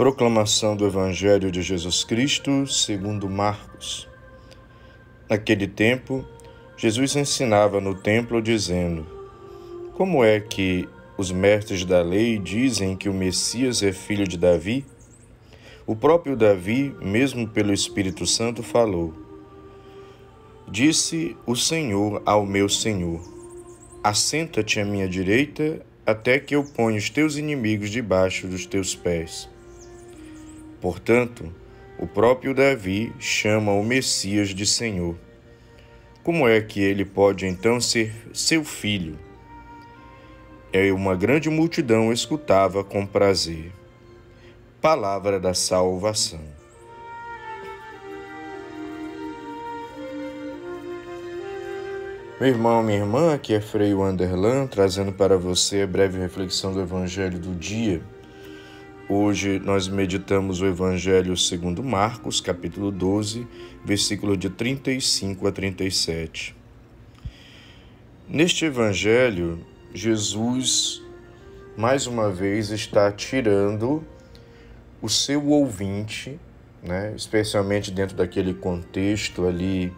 Proclamação do Evangelho de Jesus Cristo, segundo Marcos. Naquele tempo, Jesus ensinava no templo dizendo: Como é que os mestres da lei dizem que o Messias é filho de Davi? O próprio Davi, mesmo pelo Espírito Santo, falou: Disse o Senhor ao meu Senhor: Assenta-te à minha direita, até que eu ponha os teus inimigos debaixo dos teus pés. Portanto, o próprio Davi chama o Messias de Senhor. Como é que ele pode então ser seu filho? E uma grande multidão escutava com prazer. Palavra da salvação. Meu irmão, minha irmã, aqui é Frei Wanderlan, trazendo para você a breve reflexão do Evangelho do dia. Hoje nós meditamos o Evangelho segundo Marcos, capítulo 12, versículo de 35 a 37. Neste Evangelho, Jesus, mais uma vez, está tirando o seu ouvinte, especialmente dentro daquele contexto ali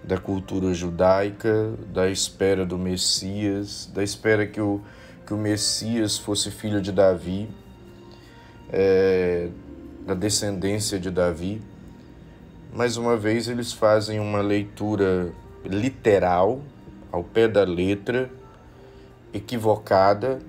da cultura judaica, da espera do Messias, da espera que o Messias fosse filho de Davi, da descendência de Davi. Mais uma vez eles fazem uma leitura literal, ao pé da letra, equivocada,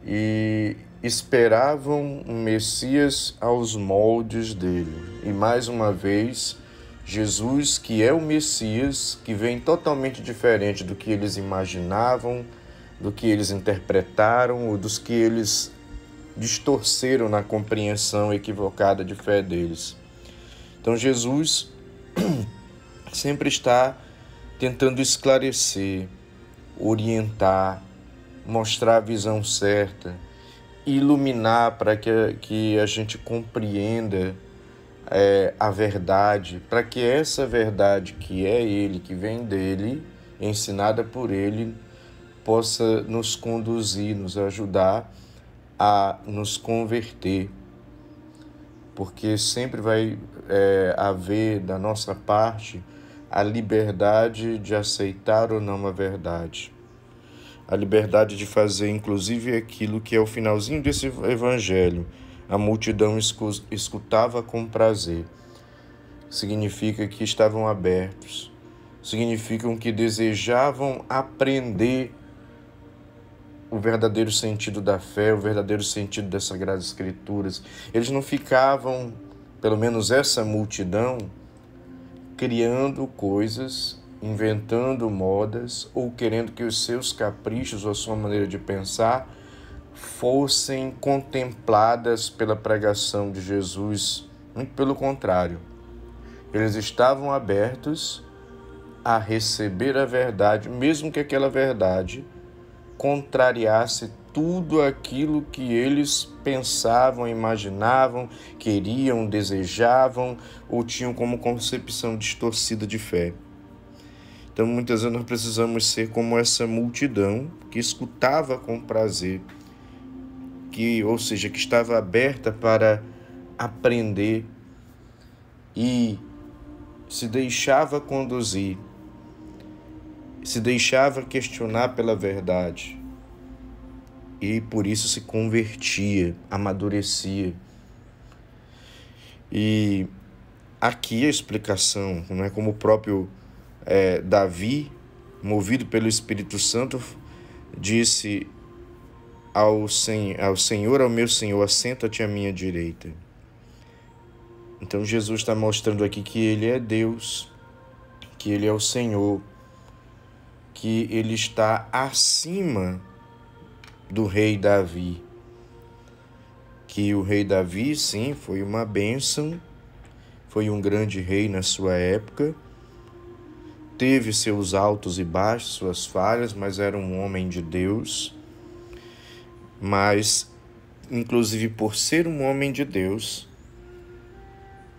e esperavam um Messias aos moldes dele. E mais uma vez, Jesus, que é o Messias, que vem totalmente diferente do que eles imaginavam, do que eles interpretaram, ou dos que eles distorceram na compreensão equivocada de fé deles. Então Jesus sempre está tentando esclarecer, orientar, mostrar a visão certa, iluminar para que a gente compreenda a verdade, para que essa verdade que é Ele, que vem dele, ensinada por Ele, possa nos conduzir, nos ajudar a nos converter, porque sempre vai haver da nossa parte a liberdade de aceitar ou não a verdade, a liberdade de fazer inclusive aquilo que é o finalzinho desse evangelho. A multidão escutava com prazer. Significa que estavam abertos, significam que desejavam aprender o verdadeiro sentido da fé, o verdadeiro sentido das Sagradas Escrituras. Eles não ficavam, pelo menos essa multidão, criando coisas, inventando modas ou querendo que os seus caprichos ou a sua maneira de pensar fossem contempladas pela pregação de Jesus. Muito pelo contrário. Eles estavam abertos a receber a verdade, mesmo que aquela verdade contrariasse tudo aquilo que eles pensavam, imaginavam, queriam, desejavam ou tinham como concepção distorcida de fé. Então, muitas vezes nós precisamos ser como essa multidão que escutava com prazer, ou seja, que estava aberta para aprender e se deixava conduzir, se deixava questionar pela verdade e por isso se convertia, amadurecia. E aqui a explicação, como o próprio Davi, movido pelo Espírito Santo, disse ao Senhor, ao meu Senhor, assenta-te à minha direita. Então Jesus está mostrando aqui que Ele é Deus, que Ele é o Senhor, que Ele está acima do rei Davi. Que o rei Davi, sim, foi uma bênção, foi um grande rei na sua época, teve seus altos e baixos, suas falhas, mas era um homem de Deus. Mas, inclusive por ser um homem de Deus,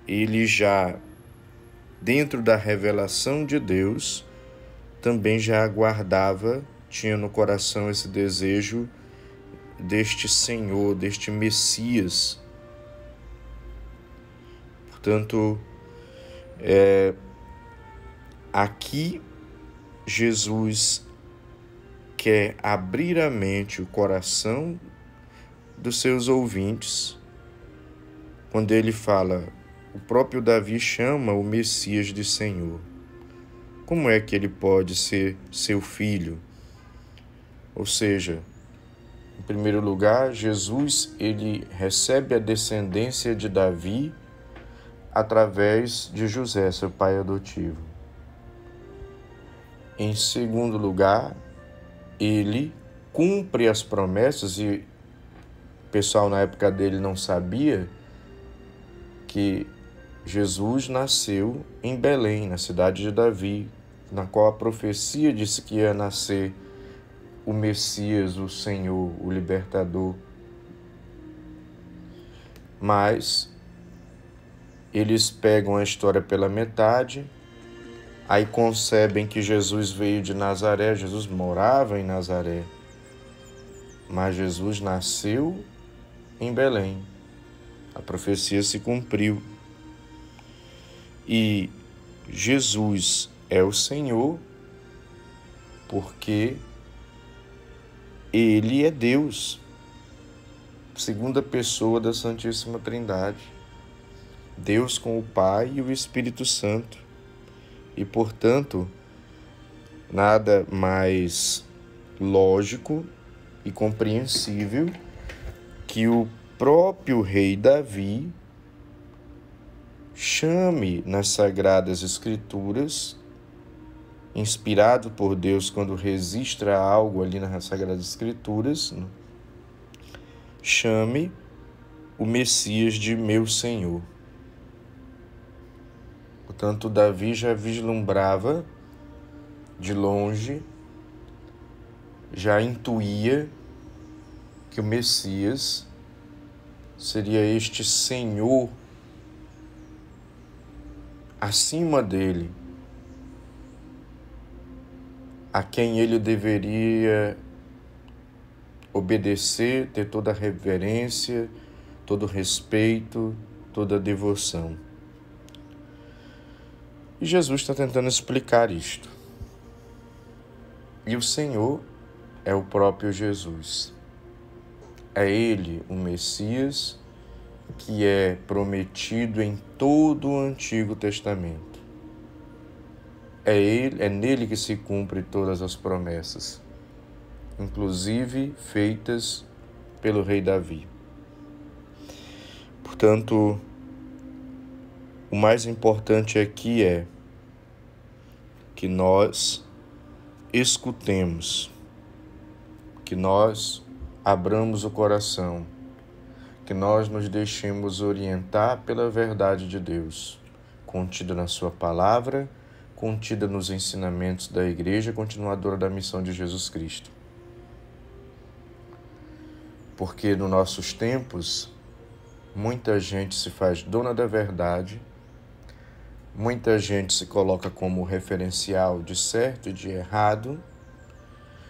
ele já, dentro da revelação de Deus, também já aguardava, tinha no coração esse desejo deste Senhor, deste Messias, Portanto, aqui Jesus quer abrir a mente, o coração dos seus ouvintes, quando ele fala, o próprio Davi chama o Messias de Senhor. Como é que ele pode ser seu filho? Ou seja, em primeiro lugar, Jesus ele recebe a descendência de Davi através de José, seu pai adotivo. Em segundo lugar, ele cumpre as promessas, e o pessoal na época dele não sabia que Jesus nasceu em Belém, na cidade de Davi, na qual a profecia disse que ia nascer o Messias, o Senhor, o Libertador. Mas eles pegam a história pela metade, aí concebem que Jesus veio de Nazaré, Jesus morava em Nazaré, mas Jesus nasceu em Belém. A profecia se cumpriu. E Jesus é o Senhor porque Ele é Deus, segunda pessoa da Santíssima Trindade, Deus com o Pai e o Espírito Santo. E, portanto, nada mais lógico e compreensível que o próprio rei Davi chame nas Sagradas Escrituras, inspirado por Deus quando registra algo ali nas Sagradas Escrituras, chame o Messias de meu Senhor. Portanto, Davi já vislumbrava de longe, já intuía que o Messias seria este Senhor acima dele, a quem ele deveria obedecer, ter toda a reverência, todo o respeito, toda a devoção. E Jesus está tentando explicar isto. E o Senhor é o próprio Jesus. É Ele, o Messias, que é prometido em todo o Antigo Testamento. É nele que se cumpre todas as promessas, inclusive feitas pelo rei Davi. Portanto, o mais importante aqui é que nós escutemos, que nós abramos o coração, que nós nos deixemos orientar pela verdade de Deus, contida na sua palavra, contida nos ensinamentos da Igreja continuadora da missão de Jesus Cristo. Porque nos nossos tempos, muita gente se faz dona da verdade, muita gente se coloca como referencial de certo e de errado,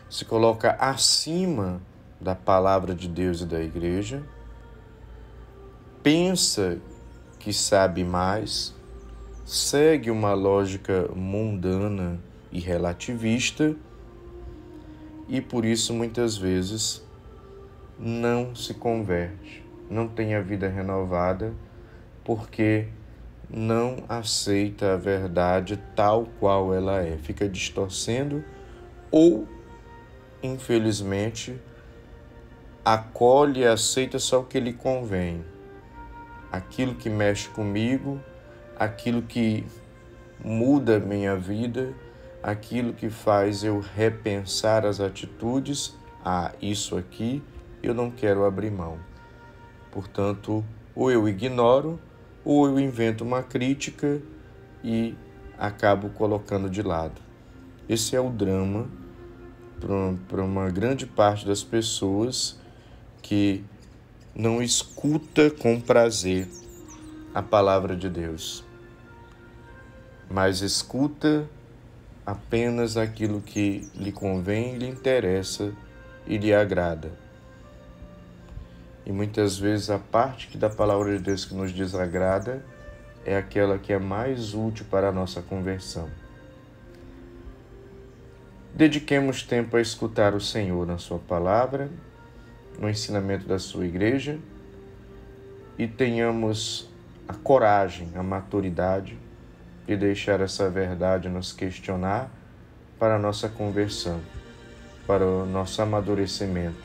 se coloca acima da palavra de Deus e da Igreja, pensa que sabe mais, segue uma lógica mundana e relativista e por isso muitas vezes não se converte, não tem a vida renovada porque não aceita a verdade tal qual ela é, fica distorcendo ou, infelizmente, acolhe e aceita só o que lhe convém. Aquilo que mexe comigo, aquilo que muda minha vida, aquilo que faz eu repensar as atitudes, isso aqui eu não quero abrir mão. Portanto, ou eu ignoro, ou eu invento uma crítica e acabo colocando de lado. Esse é o drama para uma grande parte das pessoas que não escuta com prazer a palavra de Deus, mas escuta apenas aquilo que lhe convém, lhe interessa e lhe agrada. E muitas vezes a parte da palavra de Deus que nos desagrada é aquela que é mais útil para a nossa conversão. Dediquemos tempo a escutar o Senhor na sua palavra, no ensinamento da sua igreja, e tenhamos a coragem, a maturidade de deixar essa verdade nos questionar para a nossa conversão, para o nosso amadurecimento,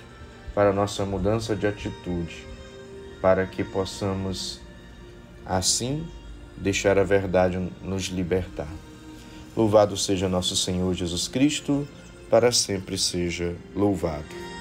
para a nossa mudança de atitude, para que possamos, assim, deixar a verdade nos libertar. Louvado seja nosso Senhor Jesus Cristo, para sempre seja louvado.